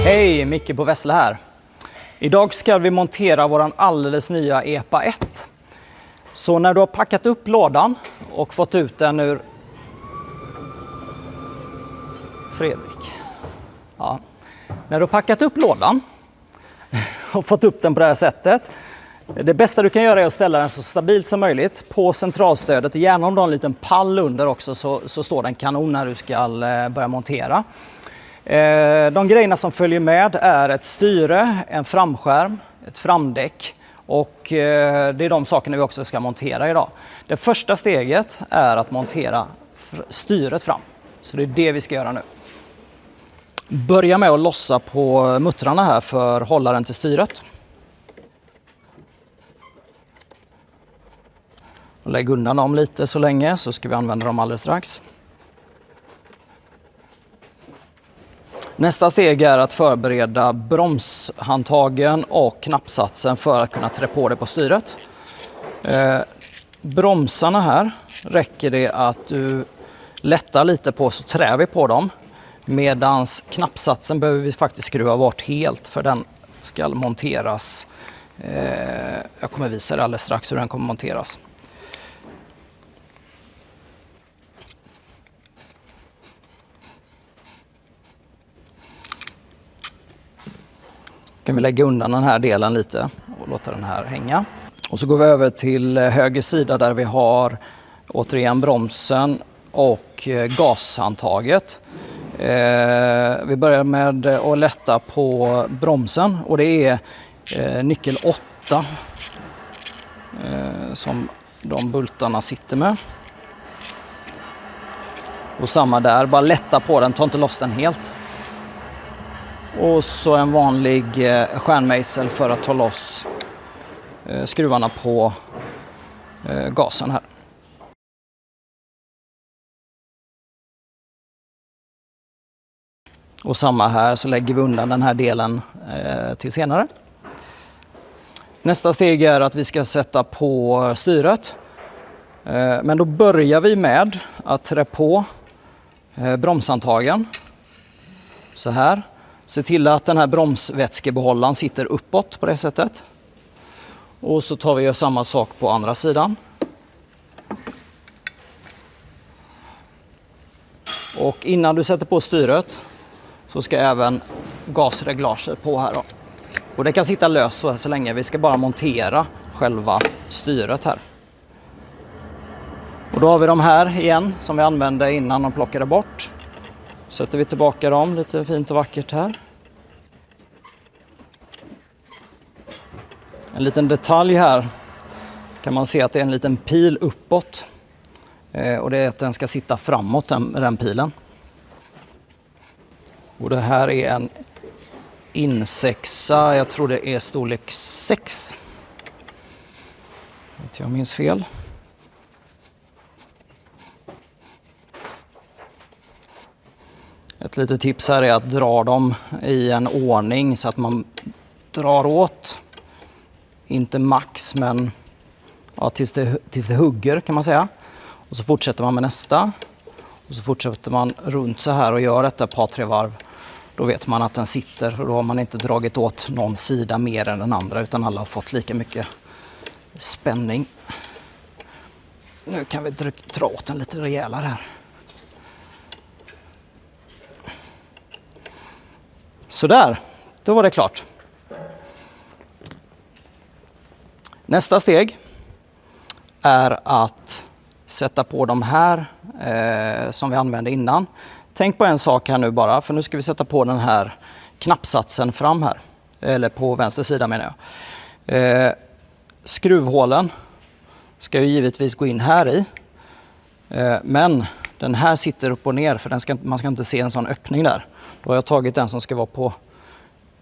Hej, Micke på Vessla här. Idag ska vi montera våran alldeles nya EPA 1. Så när du har packat upp lådan och fått ut den ur... Fredrik. Ja. När du har packat upp lådan och fått upp den på det här sättet. Det bästa du kan göra är att ställa den så stabilt som möjligt på centralstödet. Och gärna om du har en liten pall under också så står den kanon när du ska börja montera. De grejerna som följer med är ett styre, en framskärm, ett framdäck och det är de sakerna vi också ska montera idag. Det första steget är att montera styret fram. Så det är det vi ska göra nu. Börja med att lossa på muttrarna här för hållaren till styret. Och lägg undan dem lite så länge så ska vi använda dem alldeles strax. Nästa steg är att förbereda bromshandtagen och knappsatsen för att kunna trä på det på styret. Bromsarna här räcker det att du lättar lite på så trär vi på dem. Medans knappsatsen behöver vi faktiskt skruva bort helt för den ska monteras. Jag kommer visa det alldeles strax hur den kommer monteras. Kan vi lägga undan den här delen lite och låta den här hänga. Och så går vi över till höger sida där vi har återigen bromsen och gashandtaget. Vi börjar med att lätta på bromsen och det är nyckel 8 som de bultarna sitter med. Och samma där, bara lätta på den, ta inte loss den helt. Och så en vanlig stjärnmejsel för att ta loss skruvarna på gasen här. Och samma här så lägger vi undan den här delen till senare. Nästa steg är att vi ska sätta på styret. Men då börjar vi med att trä på bromshandtagen. Så här. Se till att den här bromsvätskebehållaren sitter uppåt på det sättet. Och så tar vi och gör samma sak på andra sidan. Och innan du sätter på styret så ska även gasreglaget på här då. Och det kan sitta löst så länge. Vi ska bara montera själva styret här. Och då har vi de här igen som vi använde innan de plockade bort. Sätter vi tillbaka dem lite fint och vackert här. En liten detalj här kan man se att det är en liten pil uppåt. Och det är att den ska sitta framåt med den pilen. Och det här är en insexa, jag tror det är storlek 6. Om jag minns fel. Ett litet tips här är att dra dem i en ordning så att man drar åt. Inte max men ja, tills det hugger kan man säga. Och så fortsätter man med nästa. Och så fortsätter man runt så här och gör detta ett par tre varv. Då vet man att den sitter och då har man inte dragit åt någon sida mer än den andra utan alla har fått lika mycket spänning. Nu kan vi dra åt den lite rejälare här. Sådär, då var det klart. Nästa steg är att sätta på de här som vi använde innan. Tänk på en sak här nu bara, för nu ska vi sätta på den här knappsatsen fram här. Eller på vänster sida menar jag. Skruvhålen ska ju givetvis gå in här i. Men den här sitter upp och ner för man ska inte se en sån öppning där. Då har jag tagit den som ska vara på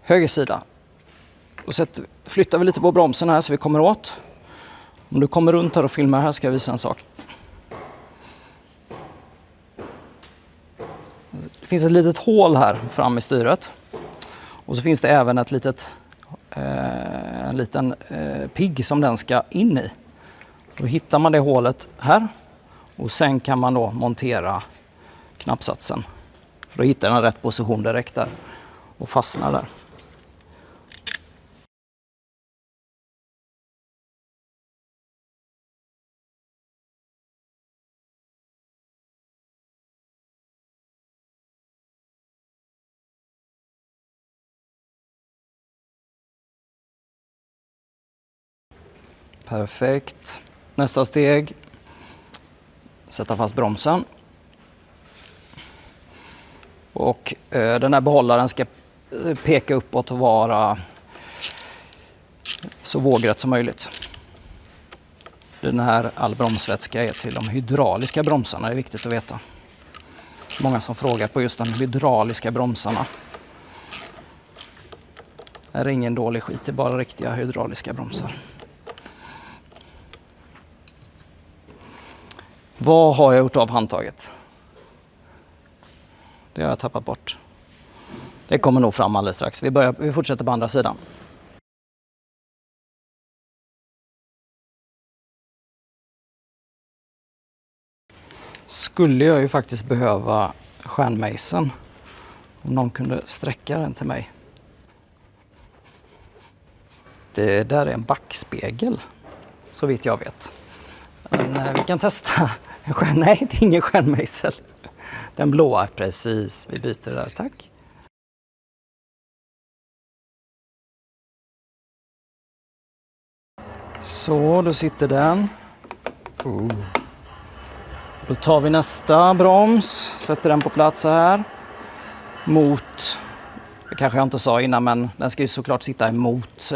höger sida. Och så flyttar vi lite på bromsen här så vi kommer åt. Om du kommer runt här och filmar här ska jag visa en sak. Det finns ett litet hål här fram i styret. Och så finns det även ett en liten pigg som den ska in i. Då hittar man det hålet här. Och sen kan man då montera knappsatsen. För då hittar den rätt position direkt där. och fastnar där. Perfekt. Nästa steg. Sätta fast bromsen. Och den här behållaren ska peka uppåt och vara så vågrätt som möjligt. Den här all bromsvätska är till de hydrauliska bromsarna, det är viktigt att veta. Många som frågar på just de hydrauliska bromsarna. Det är ingen dålig skit, det är bara riktiga hydrauliska bromsar. Vad har jag gjort av handtaget? Det har jag tappat bort. Det kommer nog fram alldeles strax. Vi fortsätter på andra sidan. Skulle jag ju faktiskt behöva stjärnmejseln. Om någon kunde sträcka den till mig. Det där är en backspegel, så vitt jag vet. Men vi kan testa. Nej, det är ingen stjärnmejsel. Den blåa, precis. Vi byter där, tack. Så, då sitter den. Då tar vi nästa broms, sätter den på plats så här. Mot, det kanske jag inte sa innan, men den ska ju såklart sitta emot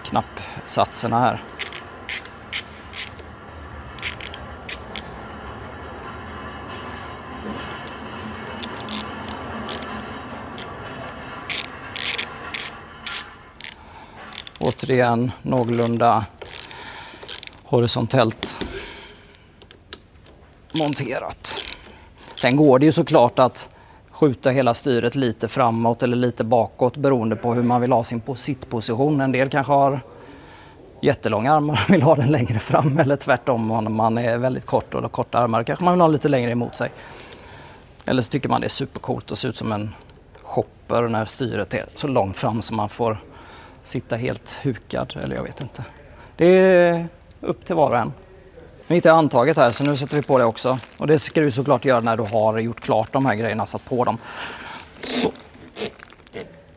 knappsatserna här. Återigen någorlunda horisontellt monterat. Sen går det ju såklart att skjuta hela styret lite framåt eller lite bakåt beroende på hur man vill ha sin sittposition. En del kanske har jättelånga armar och vill ha den längre fram, eller tvärtom om man är väldigt kort och korta armar kanske man vill ha lite längre emot sig. Eller så tycker man det är supercoolt och ser ut som en shopper när styret är så långt fram som man får sitta helt hukad, eller jag vet inte. Det är upp till var och en. Nu hittar jag handtaget här, så nu sätter vi på det också. Och det ska du såklart göra när du har gjort klart de här grejerna, satt på dem. Så.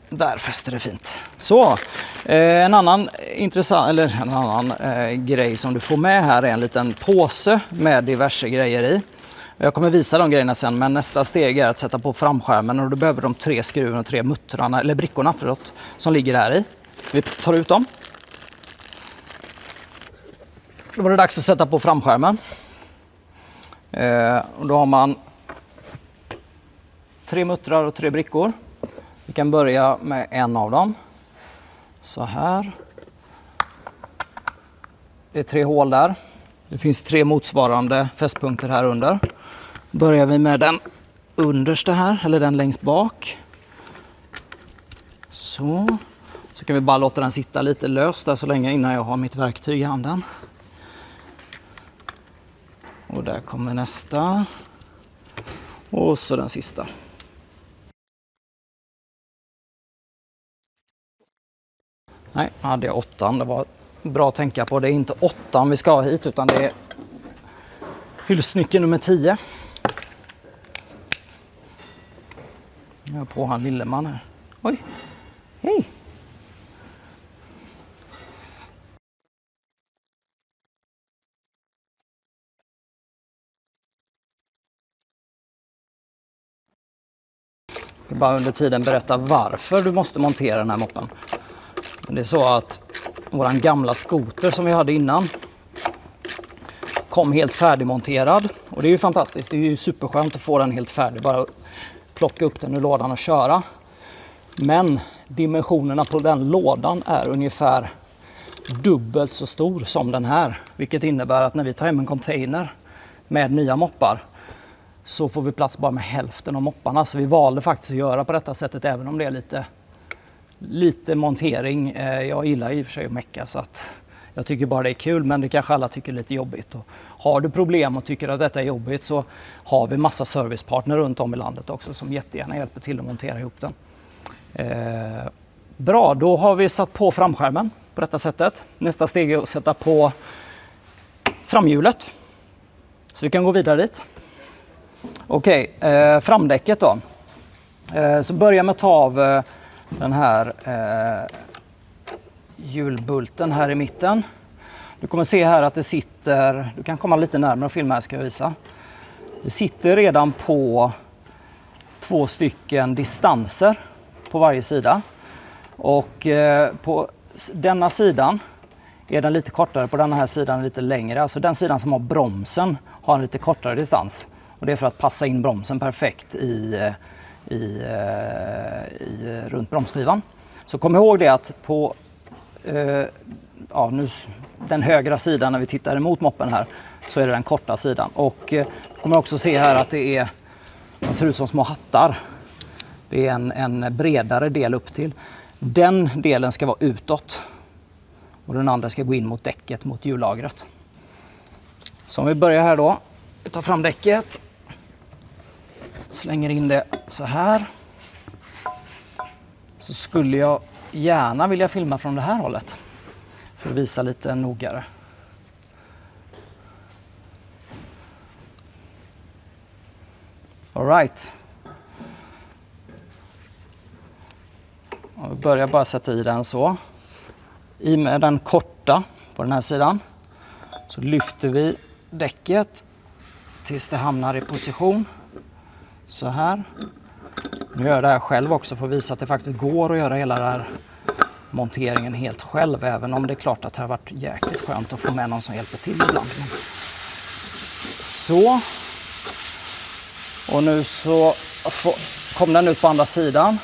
Där fäster det fint. Så, en annan intressant, eller en annan grej som du får med här är en liten påse med diverse grejer i. Jag kommer visa de grejerna sen, men nästa steg är att sätta på framskärmen och då behöver de 3 skruven och 3 muttrarna, eller brickorna förlåt, som ligger där i. Så vi tar ut dem. Då var det dags att sätta på framskärmen. Och då har man 3 muttrar och 3 brickor. Vi kan börja med en av dem. Så här. Det är 3 hål där. Det finns 3 motsvarande fästpunkter här under. Börjar vi med den understa här, eller den längst bak. Så kan vi bara låta den sitta lite löst där så länge innan jag har mitt verktyg i handen. Och där kommer nästa. Och så den sista. Nej, hade jag 8. Det var bra att tänka på. Det är inte 8 vi ska ha hit, utan det är hyllsnyckel nummer 10. Jag har på han Lilleman här. Oj, hej! Jag ska bara under tiden berätta varför du måste montera den här moppen. Det är så att våran gamla skoter som vi hade innan kom helt färdigmonterad. Och det är ju fantastiskt. Det är ju superskönt att få den helt färdig. Bara plocka upp den ur lådan och köra. Men dimensionerna på den lådan är ungefär dubbelt så stor som den här. Vilket innebär att när vi tar hem en container med nya moppar så får vi plats bara med hälften av mopparna. Så vi valde faktiskt att göra på detta sättet, även om det är lite montering. Jag gillar i och för sig att mecka, så att Jag tycker bara det är kul, men det kanske alla tycker är lite jobbigt. Och har du problem och tycker att detta är jobbigt så har vi massa servicepartner runt om i landet också som jättegärna hjälper till att montera ihop den. Bra, då har vi satt på framskärmen på detta sättet. Nästa steg är att sätta på framhjulet. Så vi kan gå vidare dit. Okej, framdäcket då. Så börjar med att ta av den här hjulbulten här i mitten. Du kommer se här att det sitter, du kan komma lite närmare och filma här ska jag visa. Det sitter redan på 2 stycken distanser på varje sida. Och på denna sidan är den lite kortare, på den här sidan lite längre. Alltså den sidan som har bromsen har en lite kortare distans. Och det är för att passa in bromsen perfekt runt bromsskivan. Så kom ihåg det att på den högra sidan när vi tittar emot moppen här så är det den korta sidan. Och kommer också se här att det ser ut som små hattar. Det är en bredare del upp till. Den delen ska vara utåt och den andra ska gå in mot däcket, mot hjullagret. Så om vi börjar här då, vi tar fram däcket, slänger in det så här. Så skulle jag gärna vilja filma från det här hållet för att visa lite noggrannare. All right. Vi börjar bara sätta i den så. I med den korta på den här sidan så lyfter vi däcket tills det hamnar i position. Så här. Nu gör jag det här själv också för att visa att det faktiskt går att göra hela den här monteringen helt själv. Även om det är klart att det har varit jäkligt skönt att få med någon som hjälper till ibland. Så. Och nu så kom den ut på andra sidan.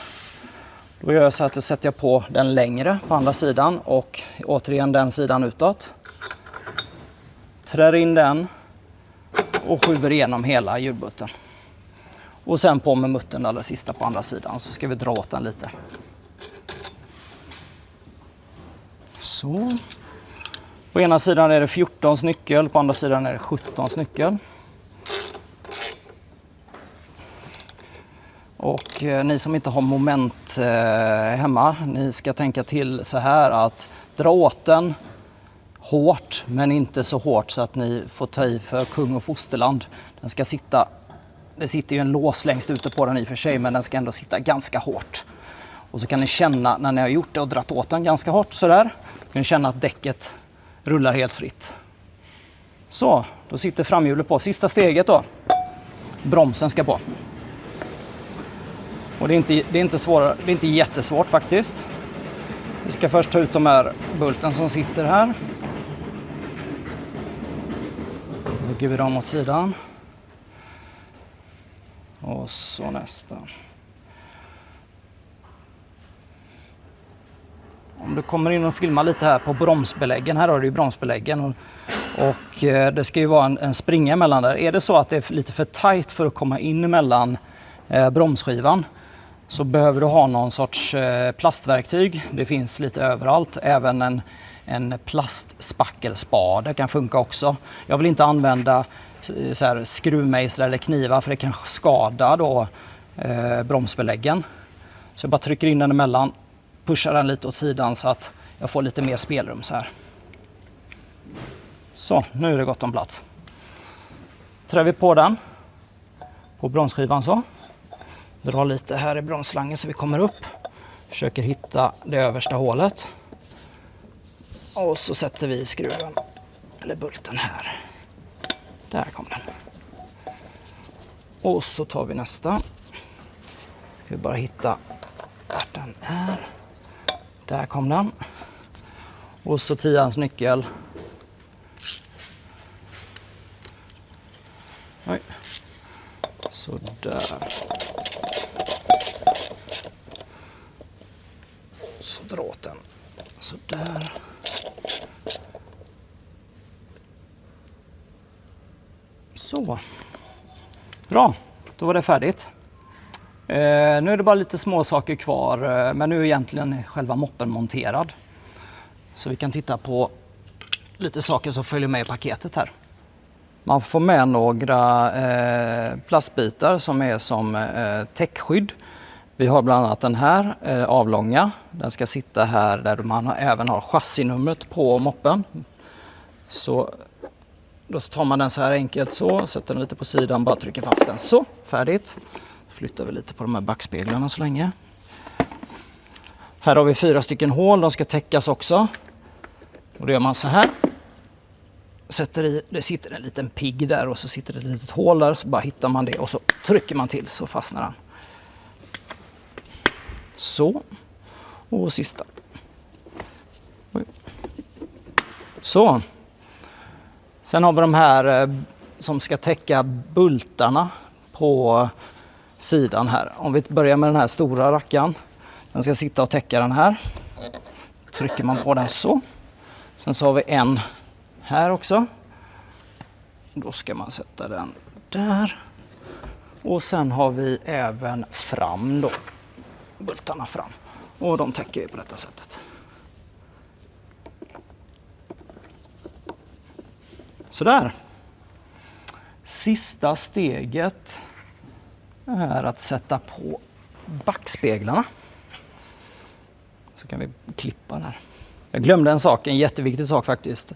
Då gör jag så att då sätter jag på den längre på andra sidan och återigen den sidan utåt. Trär in den och skjuter igenom hela hjulbutten. Och sen på med muttern allra sista på andra sidan så ska vi dra åt den lite. Så. På ena sidan är det 14 nyckel, på andra sidan är det 17 nyckel. Och ni som inte har moment hemma, ni ska tänka till så här att dra åt den hårt men inte så hårt så att ni får ta i för kung och fosterland. Den ska sitta, det sitter ju en lås längst ute på den i och för sig, men den ska ändå sitta ganska hårt. Och så kan ni känna när ni har gjort det och dratt åt den ganska hårt sådär, kan ni känna att däcket rullar helt fritt. Så, då sitter framhjulet på. Sista steget då, bromsen ska på. Och det är inte jättesvårt faktiskt. Vi ska först ta ut de här bulten som sitter här. Då lägger vi dem åt sidan. Och så nästa. Om du kommer in och filmar lite här på bromsbeläggen. Här har du ju bromsbeläggen. Och det ska ju vara en springa mellan där. Är det så att det är lite för tajt för att komma in mellan bromsskivan så behöver du ha någon sorts plastverktyg. Det finns lite överallt. Även en plastspackelspade kan funka också. Jag vill inte använda så här skruvmejslar eller knivar för det kan skada då bromsbeläggen. Så jag bara trycker in den emellan, pushar den lite åt sidan så att jag får lite mer spelrum så här. Så, nu är det gott om plats. Trär vi på den på bromsskivan så. Drar lite här i bromsslangen så vi kommer upp. Försöker hitta det översta hålet. Och så sätter vi skruven eller bulten här. Där kom den. Och så tar vi nästa. Ska vi bara hitta vart den är. Där kom den. Och så 10:ans nyckel. Oj. Så där. Så dra åt den. Så där. Så. Bra, då var det färdigt. Nu är det bara lite små saker kvar, men nu är egentligen själva moppen monterad. Så vi kan titta på lite saker som följer med i paketet här. Man får med några plastbitar som är som täckskydd. Vi har bland annat den här avlånga. Den ska sitta här där man även har chassinumret på moppen. Så då tar man den så här enkelt så, sätter den lite på sidan, bara trycker fast den. Så, färdigt. Flyttar vi lite på de här backspeglarna så länge. Här har vi 4 stycken hål, de ska täckas också. Och då gör man så här. Sätter i, det sitter en liten pigg där och så sitter det ett litet hål där, så bara hittar man det och så trycker man till så fastnar den. Så. Och sista. Oj. Så. Sen har vi de här som ska täcka bultarna på sidan här. Om vi börjar med den här stora rackan. Den ska sitta och täcka den här. Trycker man på den så. Sen så har vi en här också. Då ska man sätta den där. Och sen har vi även fram då. Bultarna fram. Och de täcker vi på detta sättet. Sådär. Sista steget är att sätta på backspeglarna. Så kan vi klippa där. Jag glömde en sak, en jätteviktig sak faktiskt.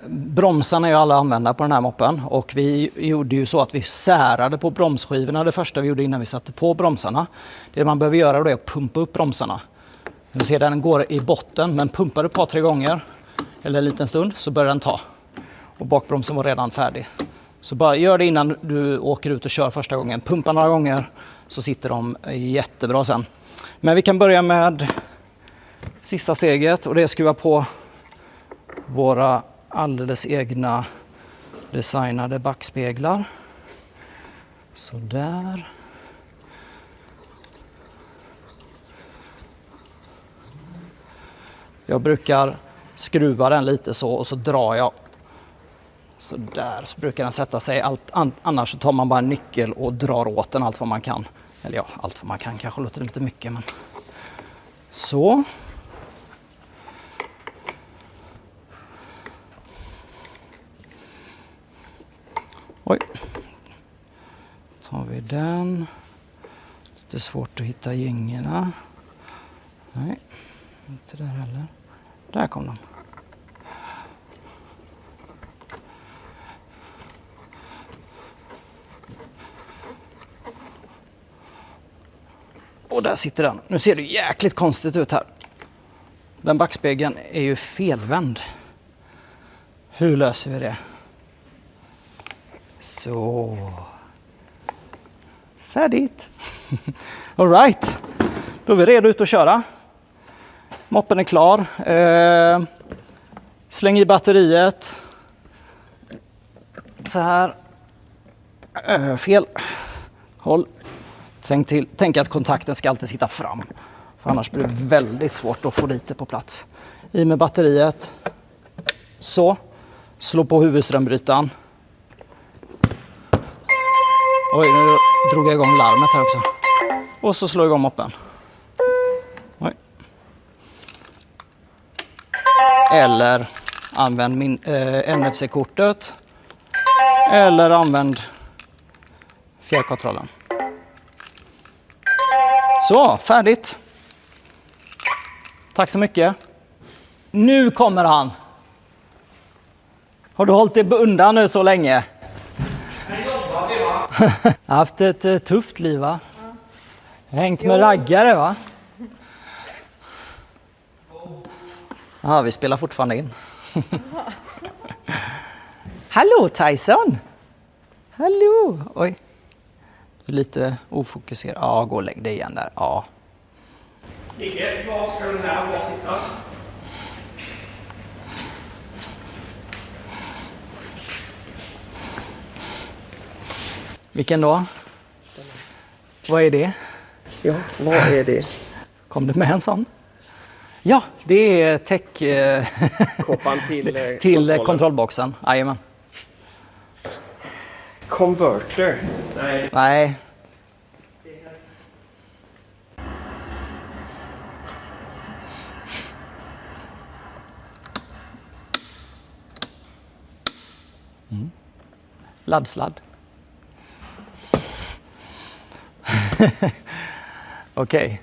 Bromsarna är ju alla använda på den här moppen och vi gjorde ju så att vi särade på bromsskivorna det första vi gjorde innan vi satte på bromsarna. Det man behöver göra då är att pumpa upp bromsarna. Du ser den går i botten, men pumpar du ett par 3 gånger eller en liten stund så börjar den ta. Och bakbromsen var redan färdig. Så bara gör det innan du åker ut och kör första gången. Pumpa några gånger så sitter de jättebra sen. Men vi kan börja med sista steget och det är att skruva på våra alldeles egna designade backspeglar. Så där. Jag brukar skruva den lite så och så drar jag. Så där så brukar den sätta sig. Annars så tar man bara en nyckel och drar åt den allt vad man kan. Eller ja, allt vad man kan kanske låter lite mycket. Men så. Oj. Tar vi den. Lite svårt att hitta gängerna. Nej, inte där heller. Där kom de. Och där sitter den. Nu ser det jäkligt konstigt ut här. Den backspegeln är ju felvänd. Hur löser vi det? Så. Färdigt. All right. Då är vi redo ut att köra. Moppen är klar. Släng i batteriet. Så här. Fel. Håll. Tänk att kontakten ska alltid sitta fram. För annars blir det väldigt svårt att få dit det på plats. I med batteriet. Så. Slå på huvudströmbrytaren. Oj, nu drog jag igång larmet här också. Och så slår jag igång moppen. Oj. Eller använd NFC-kortet. Eller använd fjärrkontrollen. Så, färdigt. Tack så mycket. Nu kommer han. Har du hållit dig undan nu så länge? Jag har haft ett tufft liv, va? Hängt med raggare, va? Ja, vi spelar fortfarande in. Hallå Tyson! Hallå! Oj. Lite ofokuserad. Ja, gå och lägg dig igen där. Ja. Micke, var ska den här vara sitta? Vilken då? Vad är det? Ja, vad är det? Kom det med en sån? Ja, det är Koppan till kontrollboxen. Jajamän. Converter? Nej. Laddsladd. Okej.